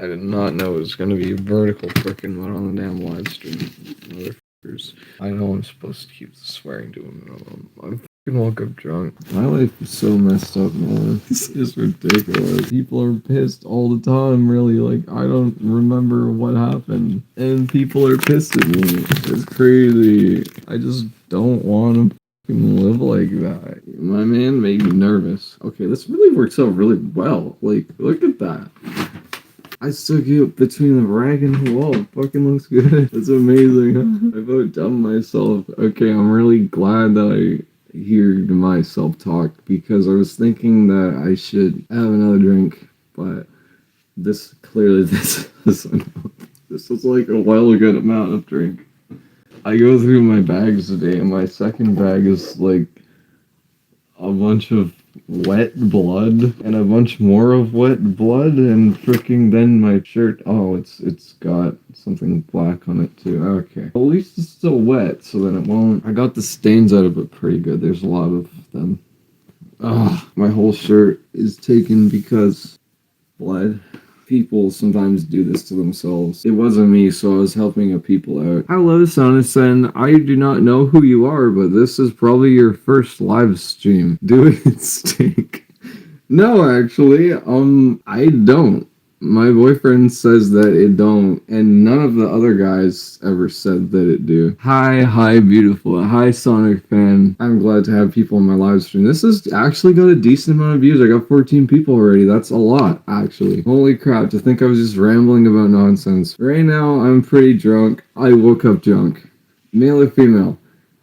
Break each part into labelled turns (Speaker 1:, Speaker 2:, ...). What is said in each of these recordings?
Speaker 1: I did not know it was gonna be vertical freaking mode on the damn live stream. Motherfuckers. I know I'm supposed to keep the swearing to him. I fucking woke up drunk. My life is so messed up, man. This is ridiculous. People are pissed all the time, really. Like, I don't remember what happened. And people are pissed at me. It's crazy. I just don't want to live like that. My man made me nervous. Okay, this really works out really well. Like, look at that. I still get between the rag and the wall. It fucking looks good. That's amazing. I about done myself. Okay, I'm really glad that I heard myself talk because I was thinking that I should have another drink, but this clearly this is like a well good amount of drink. I go through my bags today, and my second bag is like a bunch of wet blood and a bunch more of wet blood, and freaking then my shirt. Oh, it's got something black on it too. Okay, at least it's still wet, so then it won't. I got the stains out of it pretty good. There's a lot of them. Ugh, my whole shirt is taken because blood. People sometimes do this to themselves. It wasn't me, so I was helping people out. Hello, Sonison. I do not know who you are, but this is probably your first live stream. Do it stink? No, actually, I don't. My boyfriend says that it don't, and none of the other guys ever said that it do. Hi, beautiful. Hi, Sonic fan. I'm glad to have people on my live stream. This has actually got a decent amount of views. I got 14 people already. That's a lot, actually. Holy crap, to think I was just rambling about nonsense. Right now, I'm pretty drunk. I woke up drunk. Male or female?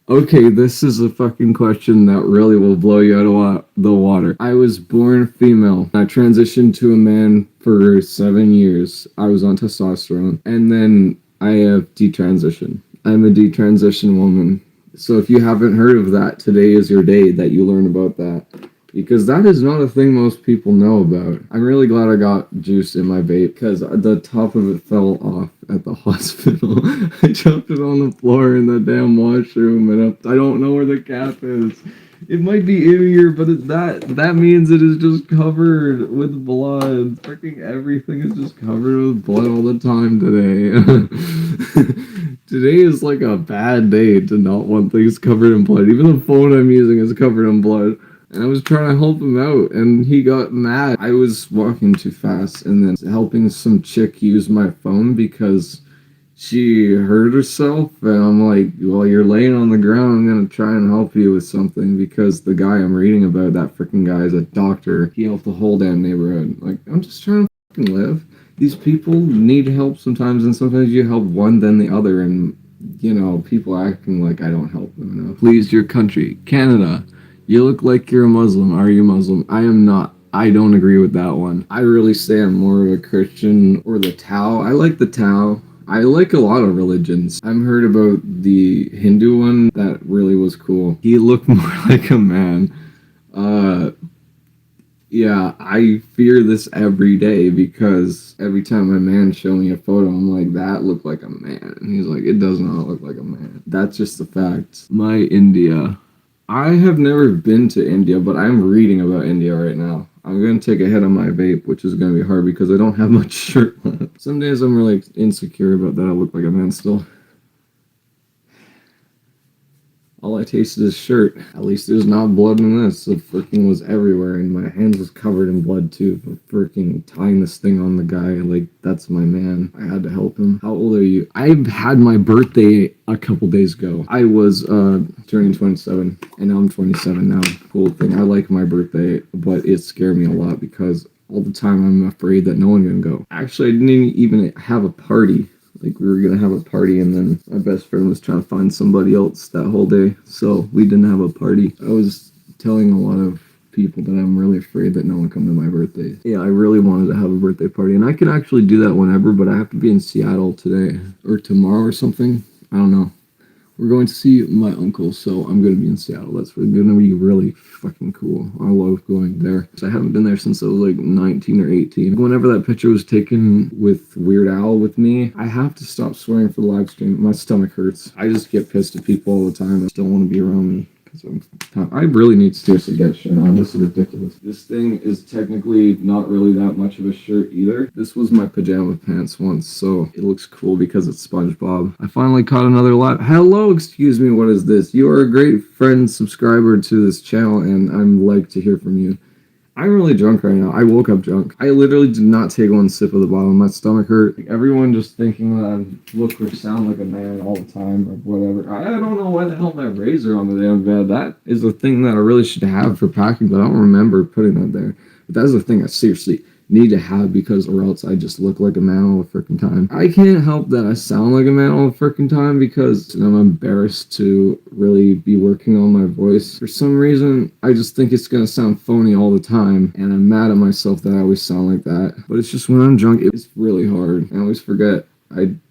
Speaker 1: Okay, this is a fucking question that really will blow you out of the water. I was born female. I transitioned to a man for 7 years. I was on testosterone. And then I have detransition. I'm a detransition woman. So if you haven't heard of that, today is your day that you learn about that. Because that is not a thing most people know about. I'm really glad I got juice in my vape because the top of it fell off at the hospital. I dropped it on the floor in the damn washroom, and I don't know where the cap is. It might be in here, but that means it is just covered with blood. Freaking everything is just covered with blood all the time today. Today is like a bad day to not want things covered in blood. Even the phone I'm using is covered in blood. And I was trying to help him out, and he got mad. I was walking too fast, and then helping some chick use my phone because she hurt herself. And I'm like, well, you're laying on the ground. I'm going to try and help you with something because the guy I'm reading about, that freaking guy, is a doctor. He helped the whole damn neighborhood. Like, I'm just trying to fucking live. These people need help sometimes, and sometimes you help one, then the other, and, you know, people acting like I don't help them enough. Please, your country, Canada. You look like you're a Muslim. Are you Muslim? I am not. I don't agree with that one. I really say I'm more of a Christian, or the Tao. I like the Tao. I like a lot of religions. I've heard about the Hindu one. That really was cool. He looked more like a man. Yeah, I fear this every day because every time my man show me a photo, I'm like, that looked like a man. And he's like, it does not look like a man. That's just the fact. My India. I have never been to India, but I'm reading about India right now. I'm going to take a hit on my vape, which is going to be hard because I don't have much shirt left. Some days I'm really insecure about that. I look like a man still. All I tasted is shirt. At least there's not blood in this. It freaking was everywhere, and my hands was covered in blood too. For freaking tying this thing on the guy, like, that's my man. I had to help him. How old are you? I had my birthday a couple days ago. I was turning 27, and now I'm 27 now. Cool thing. I like my birthday, but it scared me a lot because all the time I'm afraid that no one's gonna go. Actually, I didn't even have a party. Like, we were gonna have a party, and then my best friend was trying to find somebody else that whole day, so we didn't have a party. I was telling a lot of people that I'm really afraid that no one come to my birthday. Yeah, I really wanted to have a birthday party, and I can actually do that whenever, but I have to be in Seattle today, or tomorrow or something. I don't know. We're going to see my uncle, so I'm going to be in Seattle. That's going to be really fucking cool. I love going there. I haven't been there since I was like 19 or 18. Whenever that picture was taken with Weird Al with me, I have to stop swearing for the live stream. My stomach hurts. I just get pissed at people all the time that don't want to be around me. I really need to seriously get a shirt on. This is ridiculous. This thing is technically not really that much of a shirt either. This was my pajama pants once, so it looks cool because it's SpongeBob. I finally caught another live. Hello, excuse me, what is this? You are a great friend, subscriber to this channel, and I'm like to hear from you. I'm really drunk right now. I woke up drunk. I literally did not take one sip of the bottle. My stomach hurt. Like, everyone just thinking that I look or sound like a man all the time or whatever. I don't know why the hell my razor on the damn bed. That is the thing that I really should have for packing, but I don't remember putting that there. But that's the thing I seriously need to have because or else I just look like a man all the freaking time. I can't help that I sound like a man all the freaking time because I'm embarrassed to really be working on my voice. For some reason, I just think it's gonna sound phony all the time and I'm mad at myself that I always sound like that. But it's just when I'm drunk, it's really hard. I always forget. I'm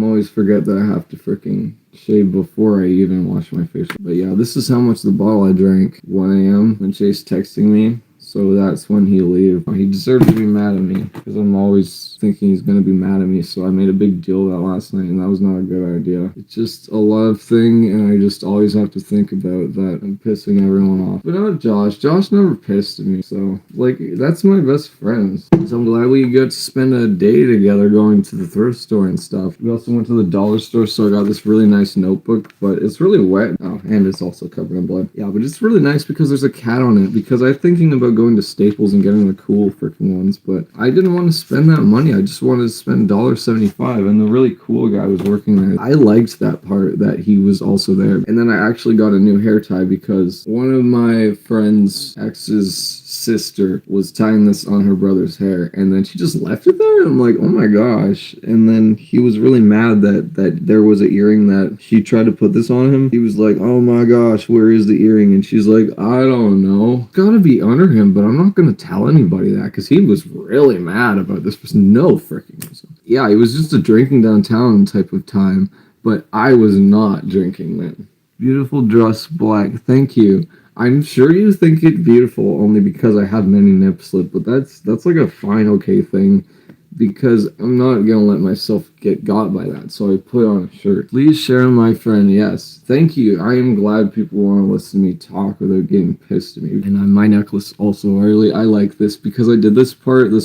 Speaker 1: always forget that I have to freaking shave before I even wash my face. But yeah, this is how much the bottle I drank. 1 a.m. when Chase texting me. So that's when he leave. He deserved to be mad at me because I'm always thinking he's going to be mad at me. So I made a big deal of that last night and that was not a good idea. It's just a love thing and I just always have to think about that and pissing everyone off. But not Josh. Josh never pissed at me. So like that's my best friend. So I'm glad we got to spend a day together going to the thrift store and stuff. We also went to the dollar store so I got this really nice notebook. But it's really wet. Oh, and it's also covered in blood. Yeah, but it's really nice because there's a cat on it because I'm thinking about going to Staples and getting the cool freaking ones, but I didn't want to spend that money. I just wanted to spend $1.75 and the really cool guy was working there. I liked that part that he was also there. And then I actually got a new hair tie because one of my friend's ex's sister was tying this on her brother's hair and then she just left it there and I'm like, oh my gosh. And then he was really mad that there was an earring that she tried to put this on him. He was like, oh my gosh, where is the earring? And she's like, I don't know. It's gotta be under him, but I'm not gonna tell anybody that because he was really mad about this. There's no freaking reason. Yeah, it was just a drinking downtown type of time, but I was not drinking then. Beautiful dress, black. Thank you. I'm sure you think it beautiful only because I have many nip slip, but that's like a fine okay thing because I'm not gonna let myself get got by that. So I put on a shirt. Please share my friend. Yes, thank you. I am glad people want to listen to me talk without getting pissed at me. And my necklace also. I like this because I did this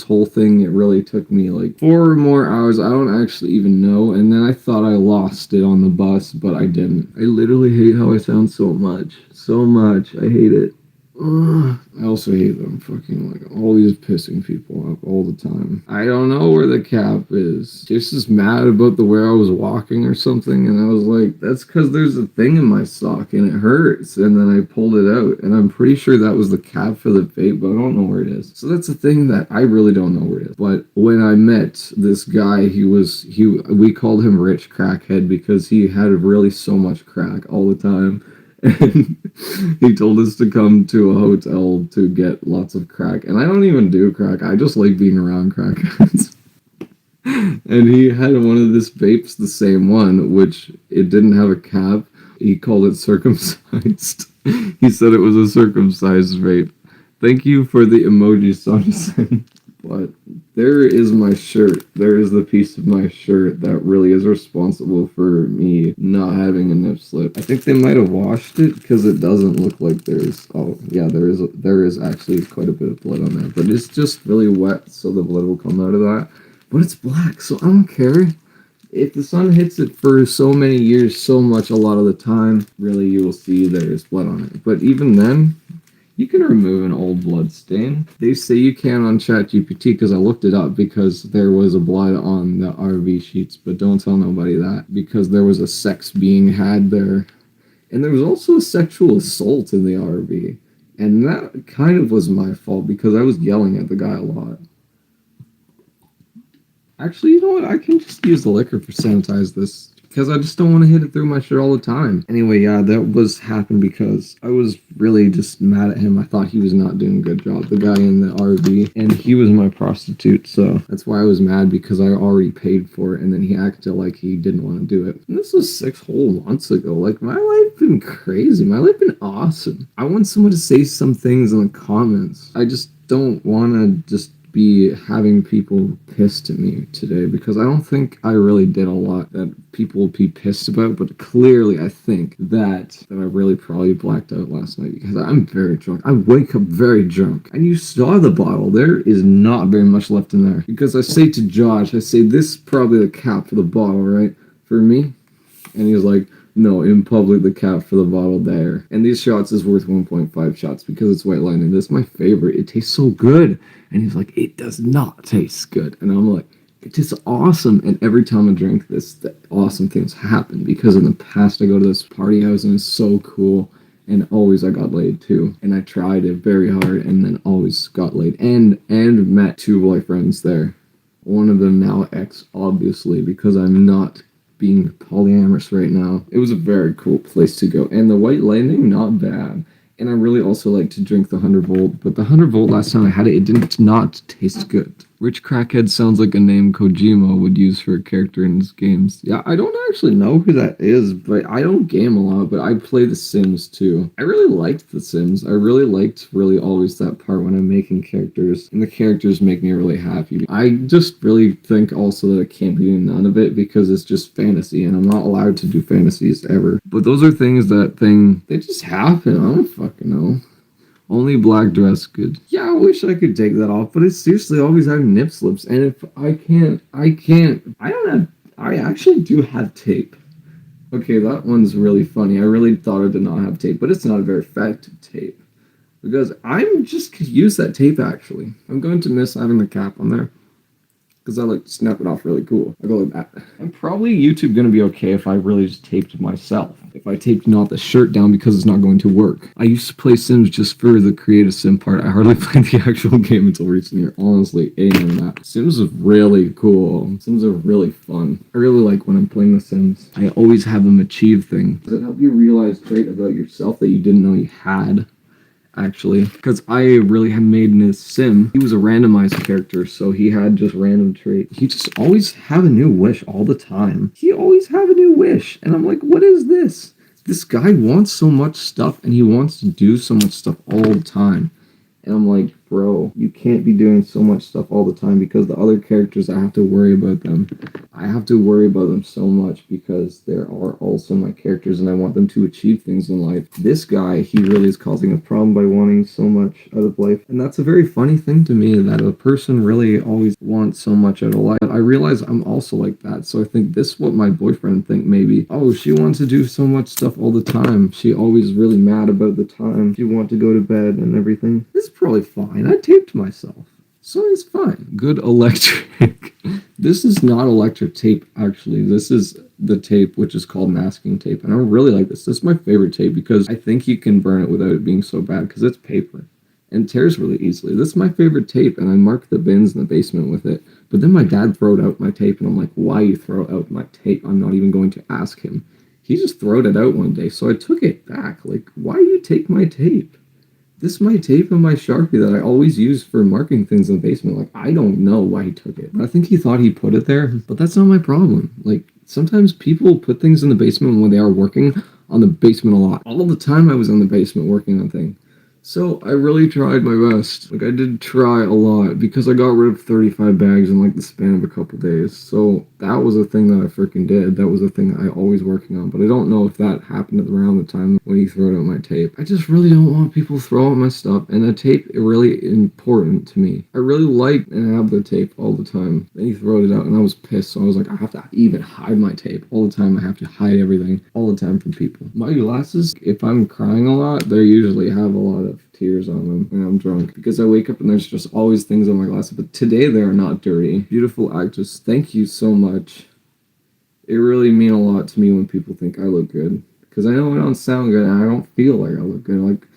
Speaker 1: whole thing. It really took me like 4 more hours. I don't actually even know. And then I thought I lost it on the bus, but I didn't. I literally hate how I sound so much. So much. I hate it. I also hate them fucking like always pissing people off all the time. I don't know where the cap is. Just mad about the way I was walking or something, and I was like, that's because there's a thing in my sock and it hurts. And then I pulled it out, and I'm pretty sure that was the cap for the vape, but I don't know where it is. So that's the thing that I really don't know where it is. But when I met this guy, we called him Rich Crackhead because he had really so much crack all the time. And he told us to come to a hotel to get lots of crack. And I don't even do crack. I just like being around crackheads. And he had one of this vapes, the same one, which it didn't have a cap. He called it circumcised. He said it was a circumcised vape. Thank you for the emoji, Sonny. But there is my shirt. There is the piece of my shirt that really is responsible for me not having a nip slip. I think they might have washed it because it doesn't look like there's. Oh yeah, there is actually quite a bit of blood on there, but it's just really wet, so the blood will come out of that. But it's black, so I don't care. If the sun hits it for so many years, so much, a lot of the time, really you will see there is blood on it. But even then, you can remove an old blood stain. They say you can on ChatGPT because I looked it up because there was a blood on the RV sheets, but don't tell nobody that because there was a sex being had there. And there was also a sexual assault in the RV. And that kind of was my fault because I was yelling at the guy a lot. Actually, you know what? I can just use the liquor for sanitize this because I just don't want to hit it through my shirt all the time. Anyway, yeah, that happened because I was really just mad at him. I thought he was not doing a good job, the guy in the RV, and he was my prostitute, so that's why I was mad because I already paid for it, and then he acted like he didn't want to do it. And this was 6 whole months ago. Like, my life been crazy. My life been awesome. I want someone to say some things in the comments. I just don't want to just be having people pissed at me today because I don't think I really did a lot that people will be pissed about, but clearly I think that I really probably blacked out last night because I'm very drunk. I wake up very drunk. And you saw the bottle. There is not very much left in there. Because I say to Josh, I say, this is probably the cap for the bottle, right? For me. And he was like, no, in public, the cap for the bottle there. And these shots is worth 1.5 shots because it's white lightning. This is my favorite. It tastes so good. And he's like, it does not taste good. And I'm like, it tastes awesome. And every time I drink this, the awesome things happen. Because in the past, I go to this party house and it's so cool. And always I got laid too. And I tried it very hard and then always got laid. And met two boyfriends there. One of them now ex, obviously, because I'm not being polyamorous right now. It was a very cool place to go. And the white lightning, not bad. And I really also like to drink the 100 volt, but the 100 volt last time I had it, it did not taste good. Rich Crackhead sounds like a name Kojima would use for a character in his games. Yeah, I don't actually know who that is, but I don't game a lot, but I play The Sims too. I really liked The Sims. I really liked always that part when I'm making characters, and the characters make me really happy. I just really think also that I can't be doing none of it because it's just fantasy, and I'm not allowed to do fantasies ever. But those are things they just happen. I don't fucking know. Only black dress good. Yeah, I wish I could take that off, but it's seriously always having nip slips. And if I actually do have tape. Okay, that one's really funny. I really thought I did not have tape, but it's not a very effective tape. Because I'm just could use that tape actually. I'm going to miss having the cap on there. Because I like to snap it off really cool. I go like that. And probably YouTube gonna be okay if I really just taped myself. If I taped not the shirt down because it's not going to work. I used to play Sims just for the creative sim part. I hardly played the actual game until recent year. Honestly, amen that. Sims is really cool. Sims are really fun. I really like when I'm playing The Sims. I always have them achieve things. Does it help you realize trait about yourself that you didn't know you had? Actually, because I really had made in his sim. He was a randomized character, so he had just random trait. He just always have a new wish all the time. He always have a new wish, and I'm like, what is this? This guy wants so much stuff, and he wants to do so much stuff all the time. And I'm like, bro, you can't be doing so much stuff all the time because the other characters, I have to worry about them. I have to worry about them so much because there are also my characters and I want them to achieve things in life. This guy, he really is causing a problem by wanting so much out of life. And that's a very funny thing to me that a person really always wants so much out of life. But I realize I'm also like that. So I think this is what my boyfriend think maybe. Oh, she wants to do so much stuff all the time. She always really mad about the time she want to go to bed and everything. This is probably fine. I taped myself. So it's fine. Good electric. This is not electric tape, actually. This is the tape, which is called masking tape. And I really like this. This is my favorite tape because I think you can burn it without it being so bad because it's paper. And it tears really easily. This is my favorite tape, and I mark the bins in the basement with it. But then my dad throwed out my tape, and I'm like, why you throw out my tape? I'm not even going to ask him. He just throwed it out one day, so I took it back. Like, why you take my tape? This is my tape and my Sharpie that I always use for marking things in the basement. Like, I don't know why he took it. I think he thought he put it there, but that's not my problem. Like, sometimes people put things in the basement when they are working on the basement a lot. All the time I was in the basement working on things. So I really tried my best. Like, I did try a lot because I got rid of 35 bags in like the span of a couple days. So that was a thing that I freaking did. That was a thing that I always working on. But I don't know if that happened at around the time when he threw out my tape. I just really don't want people to throw out my stuff. And the tape is really important to me. I really like and have the tape all the time. Then he threw it out and I was pissed. So I was like, I have to even hide my tape all the time. I have to hide everything all the time from people. My glasses, if I'm crying a lot, they usually have a lot of tears on them when I'm drunk because I wake up and there's just always things on my glasses, but today they are not dirty. Beautiful actress, thank you so much. It really means a lot to me when people think I look good because I know I don't sound good and I don't feel like I look good. Like,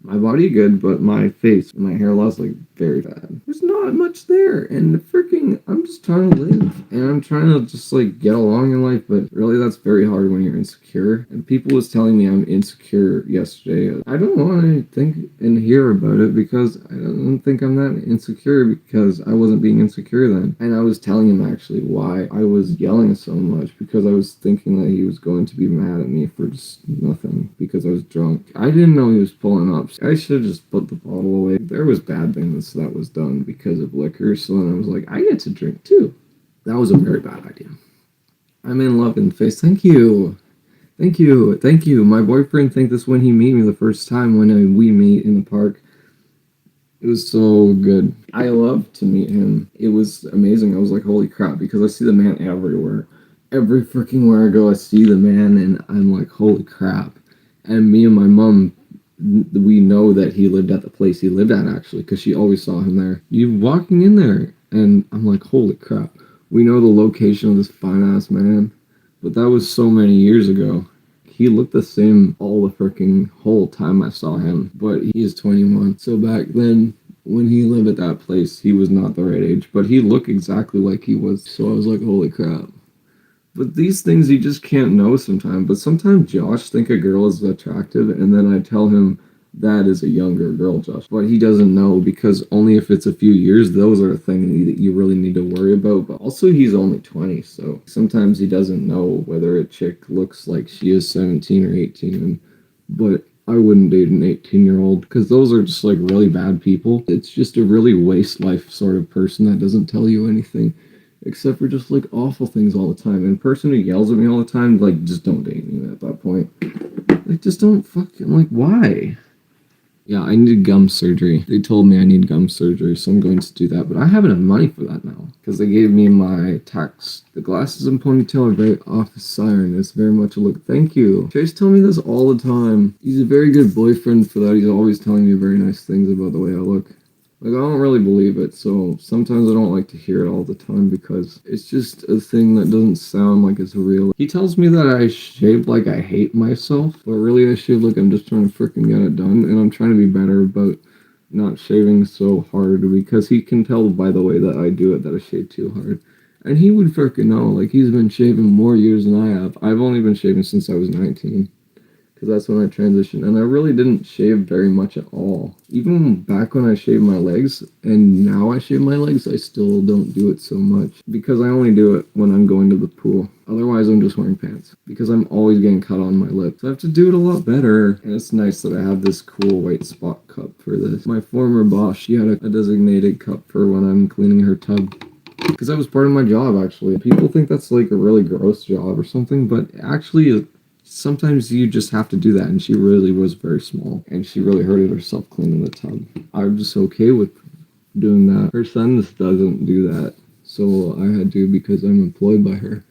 Speaker 1: my body good, but my face and my hair loss like very bad. There's not much there, and freaking I'm just trying to live and I'm I'm trying to just like get along in life, but really that's very hard when you're insecure. And people was telling me I'm insecure yesterday. I don't want to think and hear about it because I don't think I'm that insecure because I wasn't being insecure then. And I was telling him actually why I was yelling so much because I was thinking that he was going to be mad at me for just nothing because I was drunk. I didn't know he was pulling up. I should have just put the bottle away. There was bad things that was done because of liquor, so then I was like, I get to drink too. That was a very bad idea. I'm in love in the face. Thank you. Thank you. Thank you. My boyfriend think this when he meet me the first time when we meet in the park. It was so good. I love to meet him. It was amazing. I was like, holy crap, because I see the man everywhere. Every freaking where I go, I see the man, and I'm like, holy crap. And me and my mom, we know that he lived at the place he lived at, actually, because she always saw him there. You walking in there, and I'm like, holy crap. We know the location of this fine-ass man, but that was so many years ago. He looked the same all the freaking whole time I saw him, but he is 21. So back then, when he lived at that place, he was not the right age, but he looked exactly like he was. So I was like, holy crap. But these things you just can't know sometimes. But sometimes Josh think a girl is attractive, and then I tell him that is a younger girl, Josh. But he doesn't know because only if it's a few years, those are a thing that you really need to worry about. But also, he's only 20, so sometimes he doesn't know whether a chick looks like she is 17 or 18. But I wouldn't date an 18-year-old because those are just like really bad people. It's just a really waste life sort of person that doesn't tell you anything except for just like awful things all the time. And a person who yells at me all the time, like, just don't date me at that point. Like, just don't fucking, like, why? Yeah, I needed gum surgery. They told me I need gum surgery, so I'm going to do that. But I have enough money for that now because they gave me my tax. The glasses and ponytail are very office siren. It's very much a look. Thank you. Chase tell me this all the time. He's a very good boyfriend for that. He's always telling me very nice things about the way I look. Like, I don't really believe it, so sometimes I don't like to hear it all the time because it's just a thing that doesn't sound like it's real. He tells me that I shave like I hate myself, but really I shave like I'm just trying to freaking get it done, and I'm trying to be better about not shaving so hard because he can tell by the way that I do it that I shave too hard. And he would freaking know, like, he's been shaving more years than I have. I've only been shaving since I was 19. Because that's when I transitioned, and I really didn't shave very much at all. Even back when I shaved my legs, and now I shave my legs, I still don't do it so much. Because I only do it when I'm going to the pool. Otherwise, I'm just wearing pants. Because I'm always getting cut on my lips. So I have to do it a lot better. And it's nice that I have this cool white spot cup for this. My former boss, she had a designated cup for when I'm cleaning her tub. Because that was part of my job, actually. People think that's like a really gross job or something, but actually sometimes you just have to do that, and she really was very small, and she really hurted herself cleaning the tub. I'm just okay with doing that. Her son just doesn't do that, so I had to because I'm employed by her.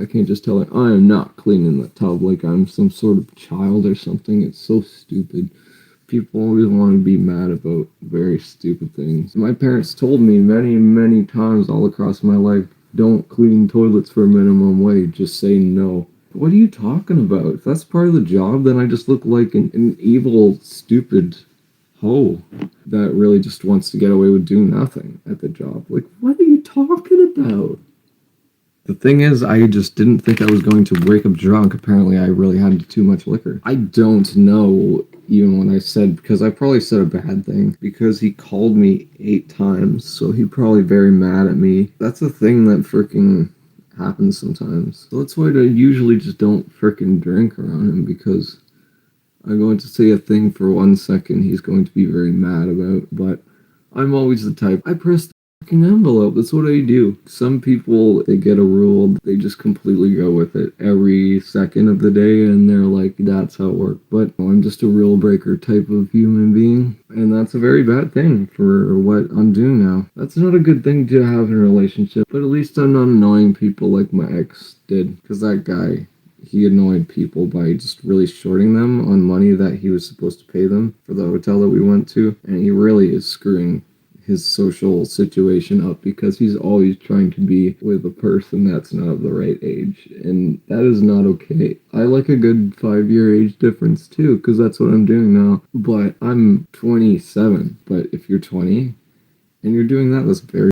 Speaker 1: I can't just tell her, I am not cleaning the tub like I'm some sort of child or something. It's so stupid. People always want to be mad about very stupid things. My parents told me many, many times all across my life, don't clean toilets for minimum wage, just say no. What are you talking about? If that's part of the job, then I just look like an evil, stupid hoe that really just wants to get away with doing nothing at the job. Like, what are you talking about? The thing is, I just didn't think I was going to wake up drunk. Apparently, I really had too much liquor. I don't know even when I said, because I probably said a bad thing, because he called me 8 times, so he's probably very mad at me. That's a thing that freaking happens sometimes. So that's why I usually just don't freaking drink around him, because I'm going to say a thing for 1 second he's going to be very mad about, but I'm always the type, I press the fucking envelope, that's what I do. Some people, they get a rule, they just completely go with it every second of the day, and they're like, that's how it works. But I'm just a rule breaker type of human being, and that's a very bad thing for what I'm doing now. That's not a good thing to have in a relationship, but at least I'm not annoying people like my ex did, because that guy, he annoyed people by just really shorting them on money that he was supposed to pay them for the hotel that we went to, and he really is screwing his social situation up because he's always trying to be with a person that's not of the right age, and that is not okay. I like a good 5-year age difference too, because that's what I'm doing now, but I'm 27. But if you're 20 and you're doing that, that's very